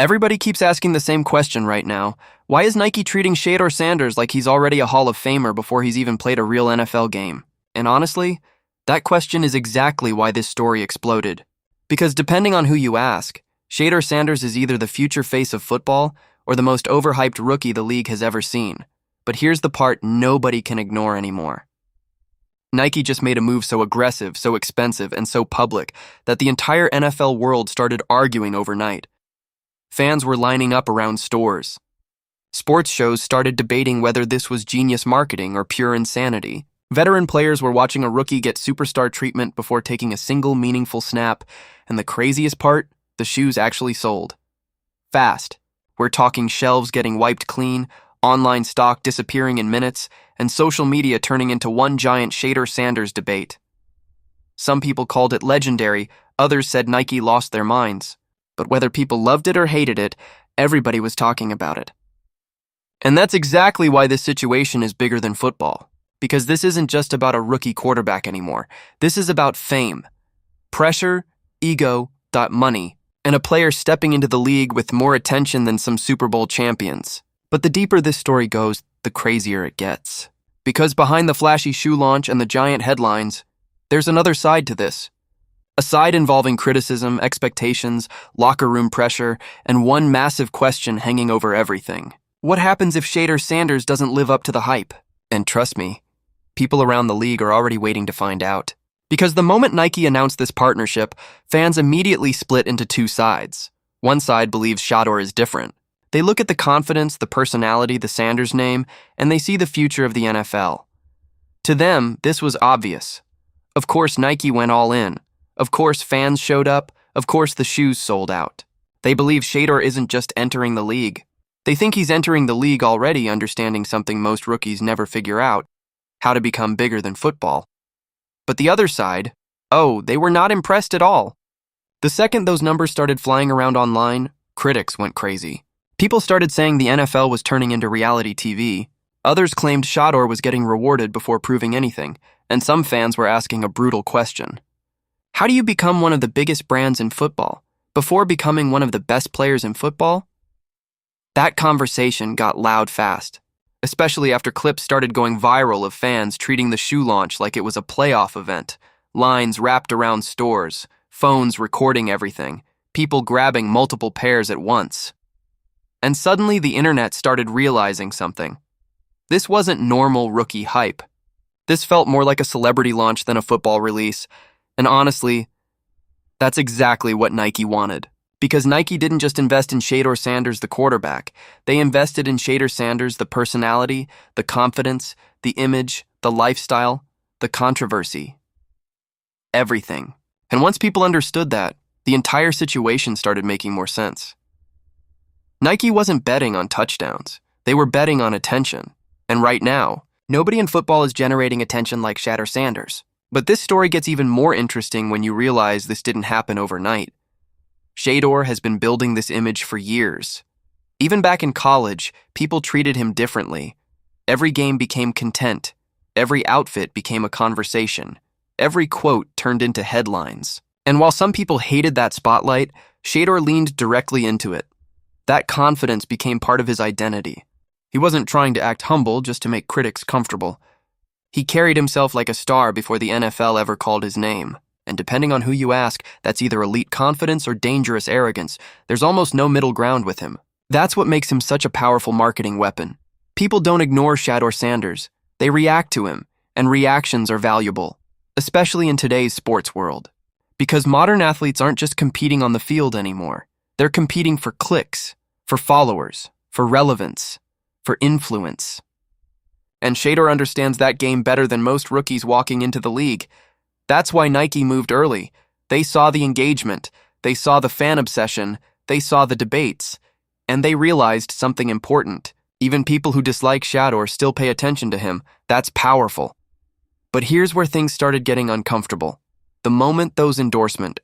Everybody keeps asking the same question right now. Why is Nike treating Shador Sanders like he's already a Hall of Famer before he's even played a real NFL game? And honestly, that question is exactly why this story exploded. Because depending on who you ask, Shador Sanders is either the future face of football or the most overhyped rookie the league has ever seen. But here's the part nobody can ignore anymore. Nike just made a move so aggressive, so expensive, and so public that the entire NFL world started arguing overnight. Fans were lining up around stores. Sports shows started debating whether this was genius marketing or pure insanity. Veteran players were watching a rookie get superstar treatment before taking a single meaningful snap, and the craziest part, the shoes actually sold. Fast. We're talking shelves getting wiped clean, online stock disappearing in minutes, and social media turning into one giant Shador Sanders debate. Some people called it legendary, others said Nike lost their minds. But whether people loved it or hated it, everybody was talking about it. And that's exactly why this situation is bigger than football. Because this isn't just about a rookie quarterback anymore. This is about fame, pressure, ego, money, and a player stepping into the league with more attention than some Super Bowl champions. But the deeper this story goes, the crazier it gets. Because behind the flashy shoe launch and the giant headlines, there's another side to this. A side involving criticism, expectations, locker room pressure, and one massive question hanging over everything. What happens if Shador Sanders doesn't live up to the hype? And trust me, people around the league are already waiting to find out. Because the moment Nike announced this partnership, fans immediately split into two sides. One side believes Shador is different. They look at the confidence, the personality, the Sanders name, and they see the future of the NFL. To them, this was obvious. Of course, Nike went all in. Of course, fans showed up. Of course, the shoes sold out. They believe Shador isn't just entering the league. They think he's entering the league already understanding something most rookies never figure out, how to become bigger than football. But the other side, they were not impressed at all. The second those numbers started flying around online, critics went crazy. People started saying the NFL was turning into reality TV. Others claimed Shador was getting rewarded before proving anything, and some fans were asking a brutal question. How do you become one of the biggest brands in football before becoming one of the best players in football? That conversation got loud fast, especially after clips started going viral of fans treating the shoe launch like it was a playoff event, lines wrapped around stores, phones recording everything, people grabbing multiple pairs at once. And suddenly the internet started realizing something. This wasn't normal rookie hype. This felt more like a celebrity launch than a football release. And honestly, that's exactly what Nike wanted. Because Nike didn't just invest in Shador Sanders, the quarterback. They invested in Shador Sanders, the personality, the confidence, the image, the lifestyle, the controversy. Everything. And once people understood that, the entire situation started making more sense. Nike wasn't betting on touchdowns. They were betting on attention. And right now, nobody in football is generating attention like Shador Sanders. But this story gets even more interesting when you realize this didn't happen overnight. Shador has been building this image for years. Even back in college, people treated him differently. Every game became content. Every outfit became a conversation. Every quote turned into headlines. And while some people hated that spotlight, Shador leaned directly into it. That confidence became part of his identity. He wasn't trying to act humble just to make critics comfortable. He carried himself like a star before the NFL ever called his name. And depending on who you ask, that's either elite confidence or dangerous arrogance. There's almost no middle ground with him. That's what makes him such a powerful marketing weapon. People don't ignore Shador Sanders. They react to him, and reactions are valuable, especially in today's sports world. Because modern athletes aren't just competing on the field anymore. They're competing for clicks, for followers, for relevance, for influence. And Shador understands that game better than most rookies walking into the league. That's why Nike moved early. They saw the engagement, they saw the fan obsession, they saw the debates, and they realized something important. Even people who dislike Shador still pay attention to him. That's powerful. But here's where things started getting uncomfortable. The moment those endorsements